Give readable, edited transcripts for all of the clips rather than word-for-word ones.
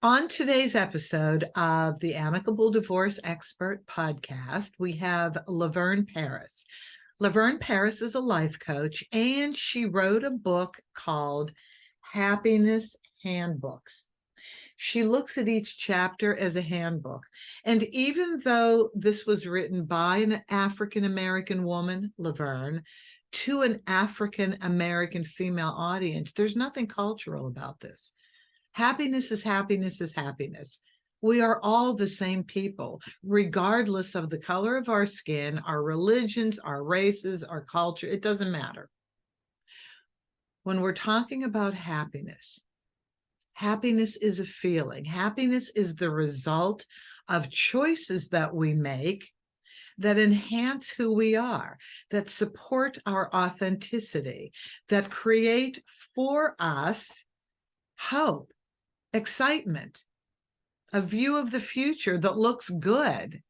On today's episode of the Amicable Divorce Expert podcast, we have La-Verne Parris. La-Verne Parris is a life coach, and she wrote a book called Happiness Handbooks. She looks at each chapter as a handbook. And even though this was written by an African-American woman, La-Verne, to an African-American female audience, there's nothing cultural about this. Happiness is happiness is happiness. We are all the same people, regardless of the color of our skin, our religions, our races, our culture. It doesn't matter. When we're talking about happiness, happiness is a feeling. Happiness is the result of choices that we make that enhance who we are, that support our authenticity, that create for us hope, excitement, a view of the future that looks good.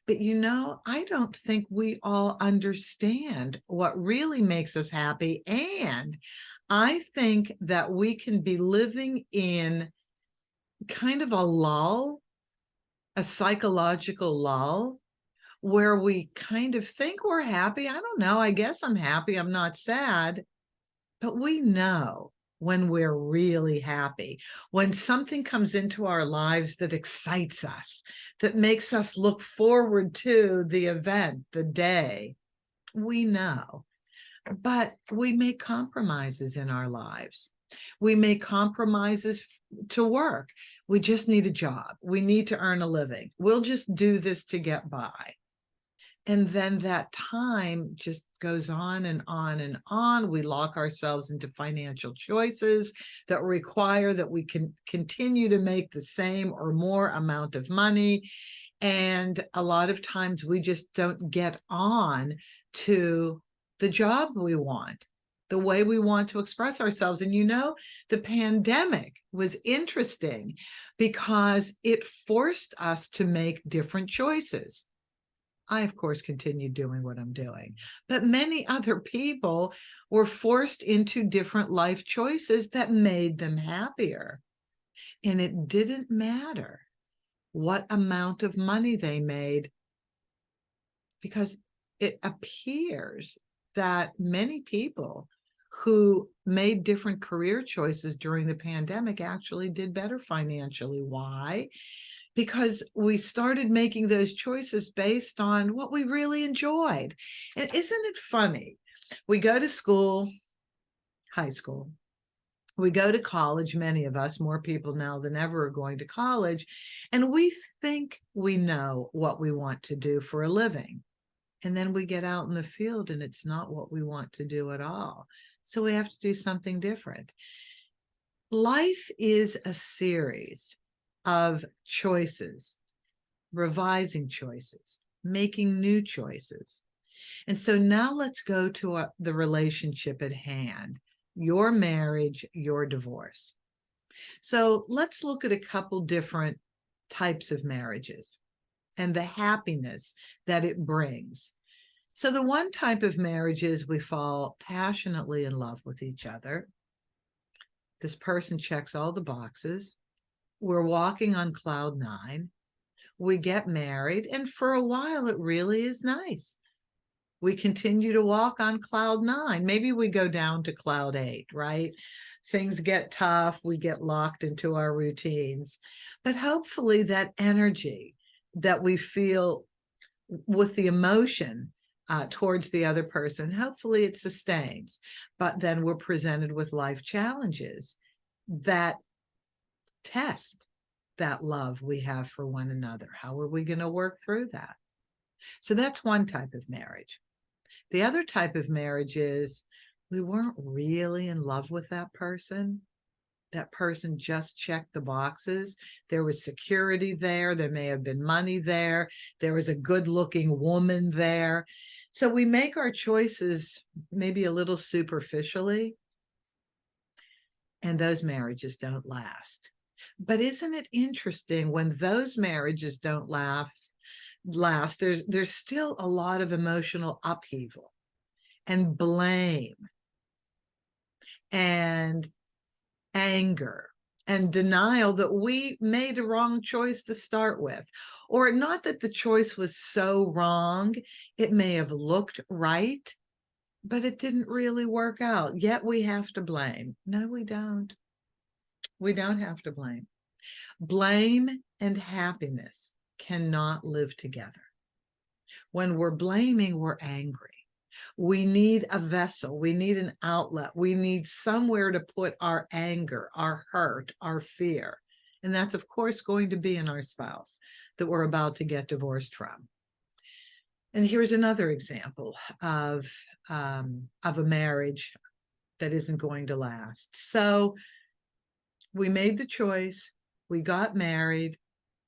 But I don't think we all understand what really makes us happy. And I think that we can be living in kind of a lull, a psychological lull, where we kind of think we're happy. I don't know. I guess I'm happy. I'm not sad. But we know when we're really happy, when something comes into our lives that excites us, that makes us look forward to the event, the day, we know. But we make compromises in our lives. We make compromises to work. We just need a job. We need to earn a living. We'll just do this to get by. And then that time just goes on and on and on. We lock ourselves into financial choices that require that we can continue to make the same or more amount of money. And a lot of times we just don't get on to the job we want, the way we want to express ourselves. And the pandemic was interesting because it forced us to make different choices. I, of course, continued doing what I'm doing, but many other people were forced into different life choices that made them happier. And it didn't matter what amount of money they made, because it appears that many people who made different career choices during the pandemic actually did better financially. Why? Because we started making those choices based on what we really enjoyed. And isn't it funny? We go to school, high school, we go to college, many of us, more people now than ever are going to college, and we think we know what we want to do for a living. And then we get out in the field and it's not what we want to do at all. So we have to do something different. Life is a series of choices, revising choices, making new choices. And so now let's go to the relationship at hand, your marriage, your divorce. So let's look at a couple different types of marriages and the happiness that it brings. So the one type of marriage is we fall passionately in love with each other. This person checks all the boxes. We're walking on cloud 9. We get married, and for a while, it really is nice. We continue to walk on cloud 9. Maybe we go down to cloud 8, right? Things get tough. We get locked into our routines. But hopefully that energy that we feel with the emotion towards the other person, hopefully it sustains. But then we're presented with life challenges that test that love we have for one another. How are we going to work through that? So that's one type of marriage. The other type of marriage is we weren't really in love with that person. That person just checked the boxes. There was security there. There may have been money there. There was a good-looking woman there. So we make our choices maybe a little superficially, and those marriages don't last. But isn't it interesting when those marriages don't last, there's still a lot of emotional upheaval and blame and anger and denial that we made a wrong choice to start with. Or not that the choice was so wrong, it may have looked right, but it didn't really work out. Yet we have to blame. No, we don't. We don't have to blame. Blame and happiness cannot live together. When we're blaming, we're angry. We need a vessel. We need an outlet. We need somewhere to put our anger, our hurt, our fear. And that's, of course, going to be in our spouse that we're about to get divorced from. And here's another example of a marriage that isn't going to last. So we made the choice. We got married.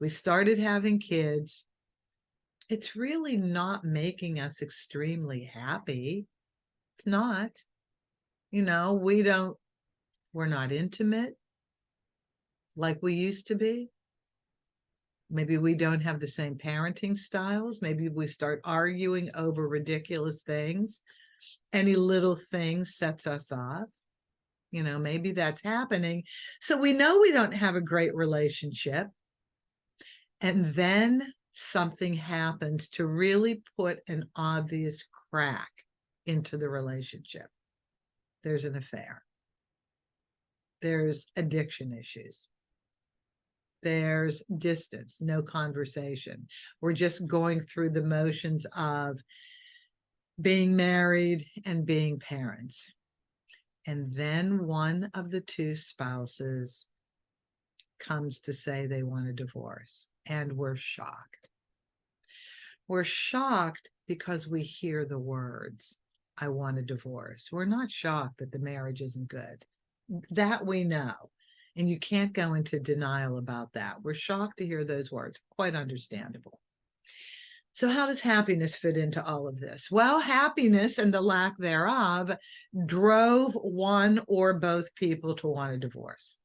We started having kids. It's really not making us extremely happy. It's not. You know, we're not intimate like we used to be. Maybe we don't have the same parenting styles. Maybe we start arguing over ridiculous things. Any little thing sets us off. You know, maybe that's happening. So we know we don't have a great relationship. And then something happens to really put an obvious crack into the relationship. There's an affair. There's addiction issues. There's distance, no conversation. We're just going through the motions of being married and being parents. And then one of the two spouses comes to say they want a divorce, and we're shocked. We're shocked because we hear the words, I want a divorce. We're not shocked that the marriage isn't good. That we know. And you can't go into denial about that. We're shocked to hear those words. Quite understandable. So how does happiness fit into all of this? Well, happiness and the lack thereof drove one or both people to want a divorce.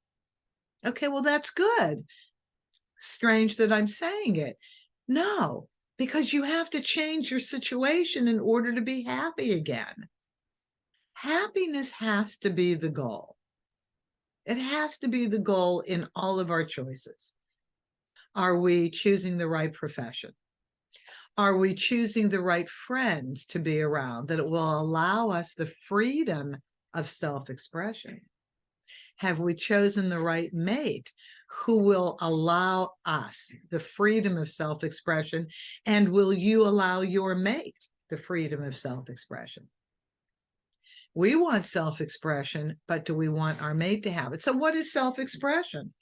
Okay, well, that's good. Strange that I'm saying it. No, because you have to change your situation in order to be happy again. Happiness has to be the goal. It has to be the goal in all of our choices. Are we choosing the right profession? Are we choosing the right friends to be around that it will allow us the freedom of self-expression? Have we chosen the right mate who will allow us the freedom of self-expression? And will you allow your mate the freedom of self-expression? We want self-expression, but do we want our mate to have it? So what is self-expression?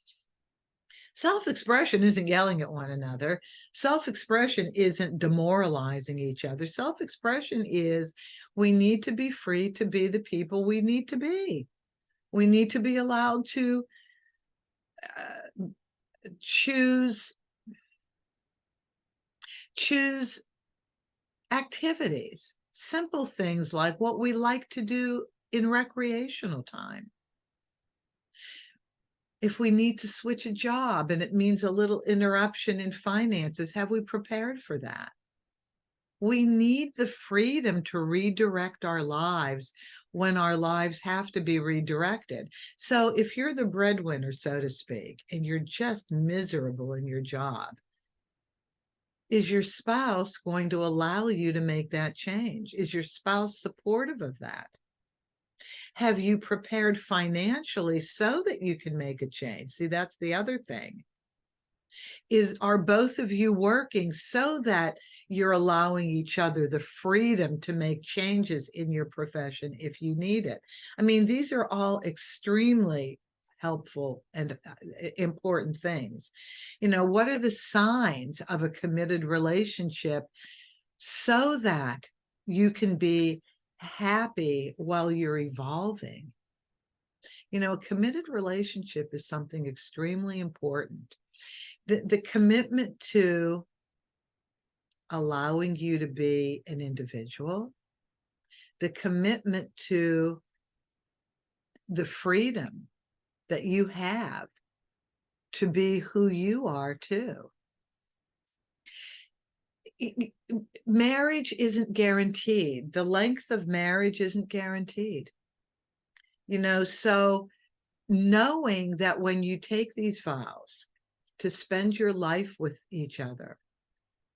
Self-expression isn't yelling at one another. Self-expression isn't demoralizing each other. Self-expression is we need to be free to be the people we need to be. We need to be allowed to choose activities, simple things like what we like to do in recreational time. If we need to switch a job and it means a little interruption in finances, have we prepared for that? We need the freedom to redirect our lives when our lives have to be redirected. So if you're the breadwinner, so to speak, and you're just miserable in your job, is your spouse going to allow you to make that change? Is your spouse supportive of that? Have you prepared financially so that you can make a change? See, that's the other thing. Are both of you working so that you're allowing each other the freedom to make changes in your profession if you need it? I mean, these are all extremely helpful and important things. You know, what are the signs of a committed relationship so that you can be happy while you're evolving? You know, a committed relationship is something extremely important. The commitment to allowing you to be an individual, the commitment to the freedom that you have to be who you are too. Marriage isn't guaranteed. The length of marriage isn't guaranteed. You know, so knowing that when you take these vows to spend your life with each other,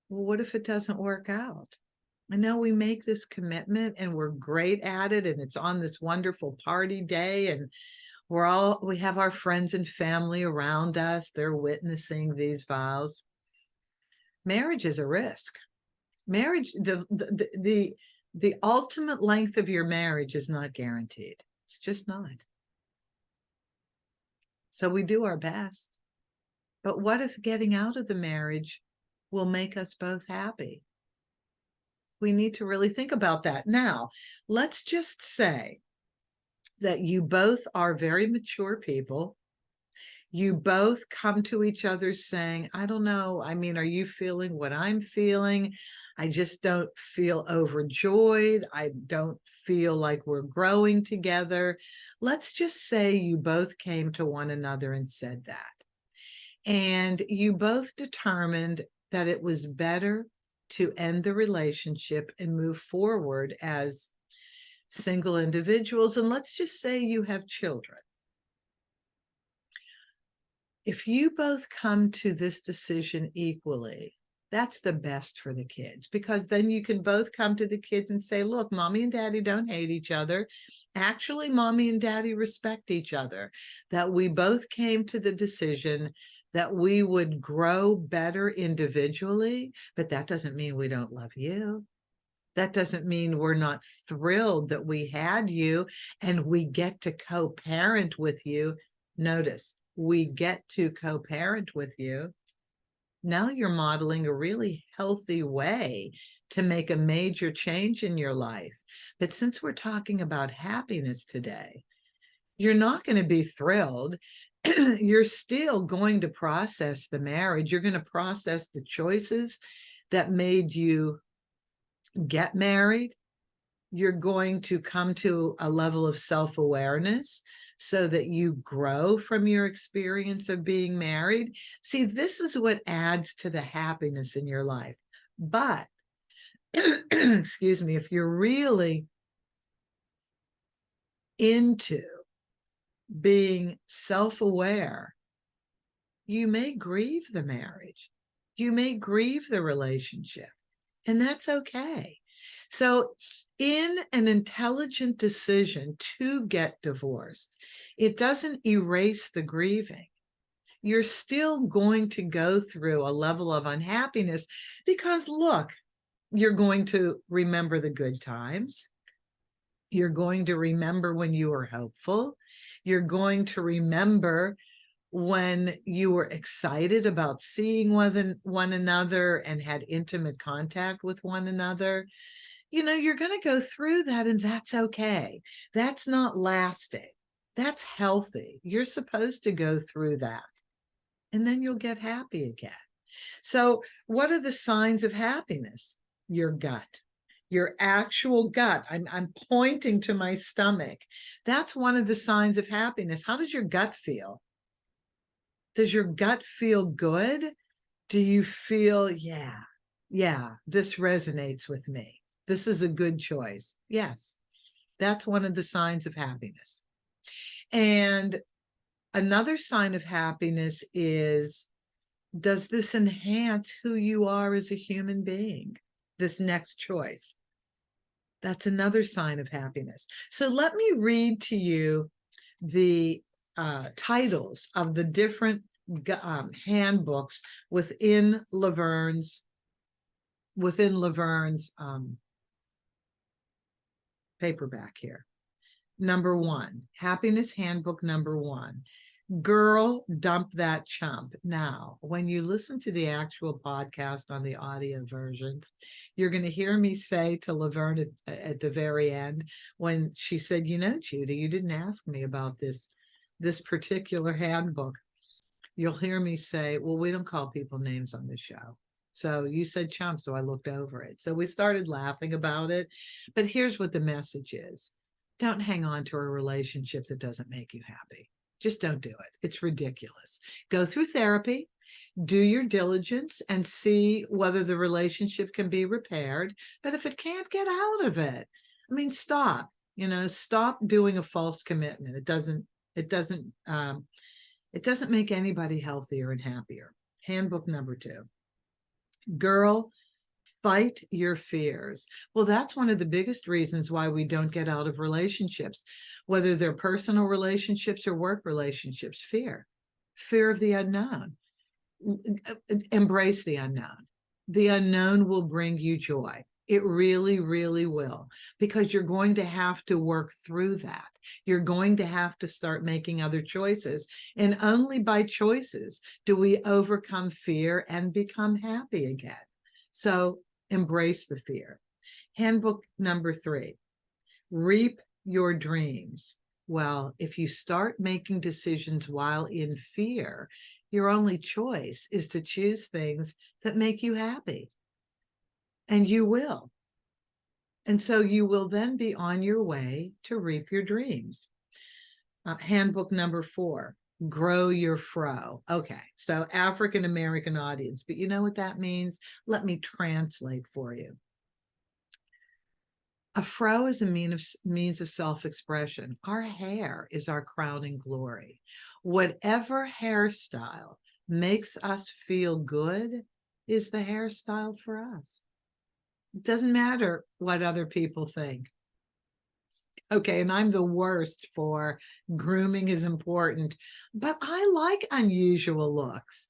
well, what if it doesn't work out? I know we make this commitment and we're great at it, and it's on this wonderful party day, and we have our friends and family around us. They're witnessing these vows. Marriage is a risk. Marriage, the ultimate length of your marriage is not guaranteed. It's just not. So we do our best. But what if getting out of the marriage will make us both happy? We need to really think about that. Now, let's just say that you both are very mature people. You both come to each other saying, I don't know, I mean, are you feeling what I'm feeling? I just don't feel overjoyed. I don't feel like we're growing together. Let's just say you both came to one another and said that. And you both determined that it was better to end the relationship and move forward as single individuals. And let's just say you have children. If you both come to this decision equally, that's the best for the kids, because then you can both come to the kids and say, look, mommy and daddy don't hate each other. Actually, mommy and daddy respect each other, that we both came to the decision that we would grow better individually, but that doesn't mean we don't love you. That doesn't mean we're not thrilled that we had you and we get to co-parent with you. Notice, we get to co-parent with you. Now you're modeling a really healthy way to make a major change in your life. But since we're talking about happiness today, you're not going to be thrilled. You're still going to process the marriage. You're going to process the choices that made you get married. You're going to come to a level of self-awareness so that you grow from your experience of being married. See, this is what adds to the happiness in your life. But, excuse me, if you're really into being self-aware, you may grieve the marriage. You may grieve the relationship, and that's okay. So in an intelligent decision to get divorced, it doesn't erase the grieving. You're still going to go through a level of unhappiness because, look, you're going to remember the good times. You're going to remember when you were hopeful. You're going to remember when you were excited about seeing one another and had intimate contact with one another. You know, you're going to go through that, and that's okay. That's not lasting. That's healthy. You're supposed to go through that, and then you'll get happy again. So what are the signs of happiness? Your gut, your actual gut. I'm pointing to my stomach. That's one of the signs of happiness. How does your gut feel? Does your gut feel good? Do you feel, yeah, this resonates with me. This is a good choice. Yes, that's one of the signs of happiness. And another sign of happiness is, does this enhance who you are as a human being? This next choice. That's another sign of happiness. So let me read to you the titles of the different handbooks within La-Verne's paperback here. Number 1, Happiness Handbook number 1. Girl, dump that chump. Now, when you listen to the actual podcast on the audio versions, you're going to hear me say to La-Verne at the very end, when she said, you know, Judy, you didn't ask me about this particular handbook. You'll hear me say, well, we don't call people names on the show. So you said chump, so I looked over it. So we started laughing about it. But here's what the message is. Don't hang on to a relationship that doesn't make you happy. Just don't do it. It's ridiculous. Go through therapy, do your diligence, and see whether the relationship can be repaired. But if it can't, get out of it. I mean, stop. Stop doing a false commitment. It It doesn't make anybody healthier and happier. Handbook number 2. Girl, fight your fears. Well, that's one of the biggest reasons why we don't get out of relationships, whether they're personal relationships or work relationships. Fear of the unknown. Embrace the unknown. The unknown will bring you joy. It really, really will, because you're going to have to work through that. You're going to have to start making other choices. And only by choices do we overcome fear and become happy again. So embrace the fear. Handbook number 3, reap your dreams. Well, if you start making decisions while in fear, your only choice is to choose things that make you happy. And you will. And so you will then be on your way to reap your dreams. Handbook number 4, grow your fro. Okay, so African American audience, but you know what that means? Let me translate for you. A fro is a means of self-expression. Our hair is our crowning glory. Whatever hairstyle makes us feel good is the hairstyle for us. It doesn't matter what other people think. Okay, and I'm the worst for grooming is important, but I like unusual looks.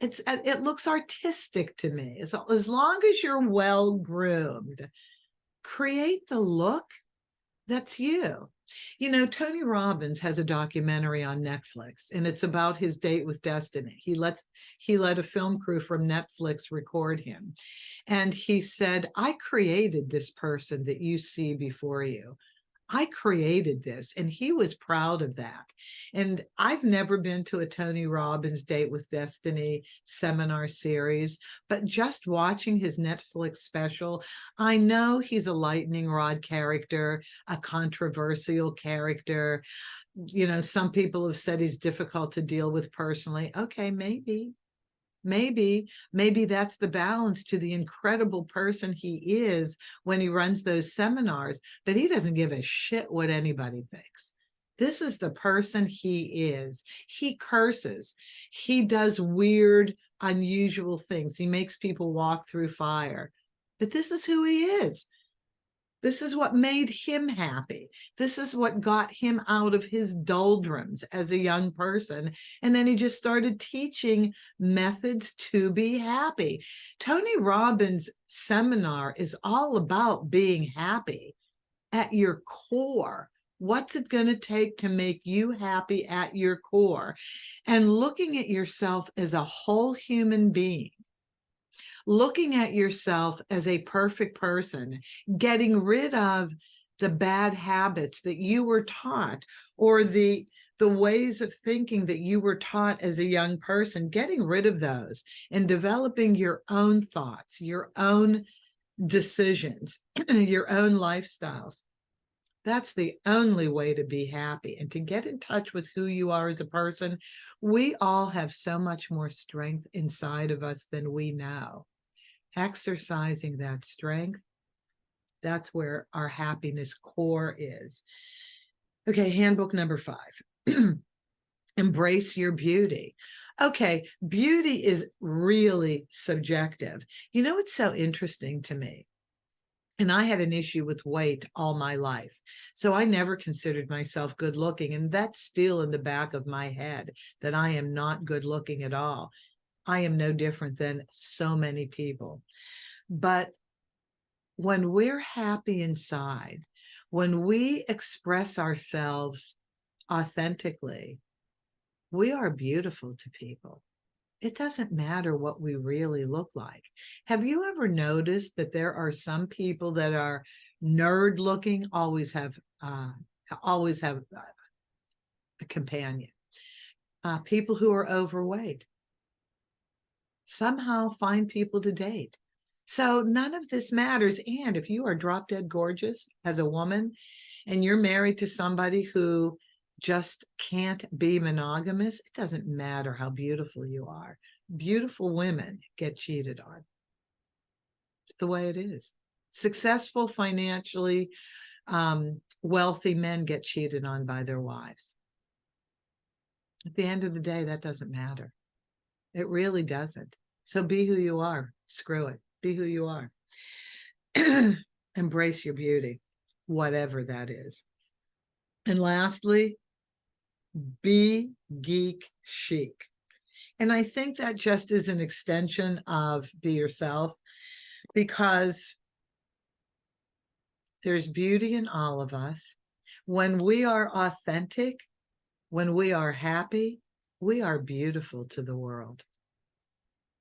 It looks artistic to me. As long as you're well groomed, create the look that's you. You know, Tony Robbins has a documentary on Netflix, and it's about his date with destiny. He let a film crew from Netflix record him. And he said, I created this person that you see before you. I created this, and he was proud of that. And I've never been to a Tony Robbins Date with Destiny seminar series, but just watching his Netflix special, I know he's a lightning rod character, a controversial character. You know, some people have said he's difficult to deal with personally. Okay, maybe that's the balance to the incredible person he is when he runs those seminars, but he doesn't give a shit what anybody thinks. This is the person he is. He curses. He does weird, unusual things. He makes people walk through fire, but this is who he is. This is what made him happy. This is what got him out of his doldrums as a young person. And then he just started teaching methods to be happy. Tony Robbins' seminar is all about being happy at your core. What's it going to take to make you happy at your core? And looking at yourself as a whole human being. Looking at yourself as a perfect person, getting rid of the bad habits that you were taught, or the ways of thinking that you were taught as a young person, getting rid of those and developing your own thoughts, your own decisions, your own lifestyles. That's the only way to be happy and to get in touch with who you are as a person. We all have so much more strength inside of us than we know. Exercising that strength, that's where our happiness core is. Okay, handbook number 5. Embrace your beauty. Okay, beauty is really subjective. You know, it's so interesting to me. And I had an issue with weight all my life. So I never considered myself good looking. And that's still in the back of my head, that I am not good looking at all. I am no different than so many people. But when we're happy inside, when we express ourselves authentically, we are beautiful to people. It doesn't matter what we really look like. Have you ever noticed that there are some people that are nerd looking, always have a companion? People who are overweight somehow find people to date. So none of this matters. And if you are drop dead gorgeous as a woman and you're married to somebody who just can't be monogamous, it doesn't matter how beautiful you are. Beautiful women get cheated on. It's the way it is. Successful, financially wealthy men get cheated on by their wives. At the end of the day, that doesn't matter. It really doesn't. So be who you are. Screw it. Be who you are. Embrace your beauty, whatever that is. And lastly, be geek chic. And I think that just is an extension of be yourself, because there's beauty in all of us. When we are authentic, when we are happy, we are beautiful to the world.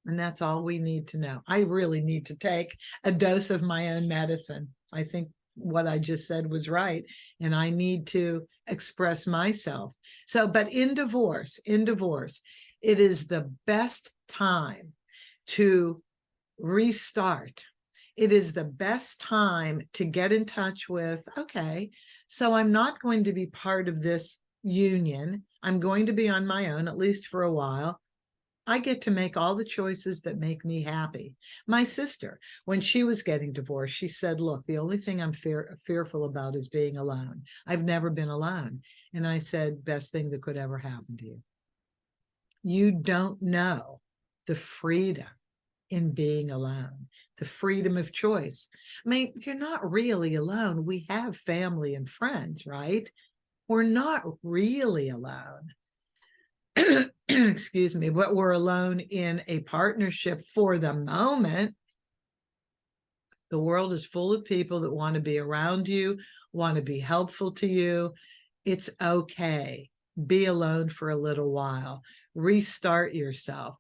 And that's all we need to know. I really need to take a dose of my own medicine. I think what I just said was right. And I need to express myself. So, but in divorce, it is the best time to restart. It is the best time to get in touch with, okay, so I'm not going to be part of this union. I'm going to be on my own, at least for a while. I get to make all the choices that make me happy. My sister, when she was getting divorced, she said, look, the only thing I'm fearful about is being alone. I've never been alone. And I said, best thing that could ever happen to you. You don't know the freedom in being alone, the freedom of choice. I mean, you're not really alone. We have family and friends, right? We're not really alone. Excuse me, but we're alone in a partnership for the moment. The world is full of people that want to be around you, want to be helpful to you. It's okay. Be alone for a little while. Restart yourself.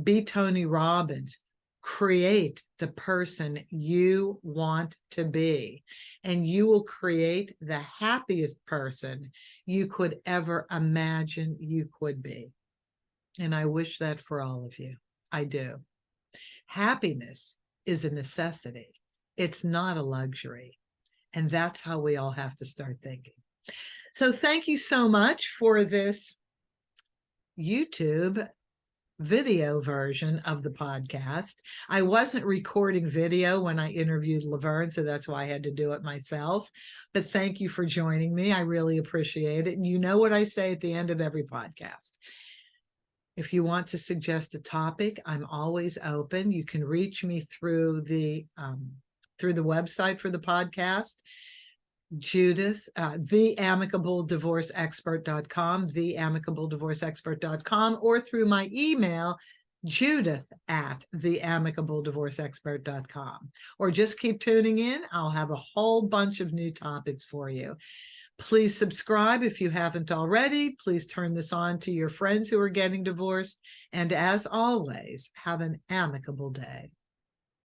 Be Tony Robbins. Create the person you want to be, and you will create the happiest person you could ever imagine you could be. And I wish that for all of you. I do. Happiness is a necessity. It's not a luxury. And that's how we all have to start thinking. So thank you so much for this YouTube video version of the podcast. I wasn't recording video when I interviewed La-Verne, so that's why I had to do it myself. But thank you for joining me. I really appreciate it. And you know what I say at the end of every podcast. If you want to suggest a topic, I'm always open. You can reach me through the website for the podcast, Judith, theamicableddivorceexpert.com, theamicableddivorceexpert.com, or through my email, judith@theamicableddivorceexpert.com. Or just keep tuning in. I'll have a whole bunch of new topics for you. Please subscribe if you haven't already. Please turn this on to your friends who are getting divorced. And as always, have an amicable day.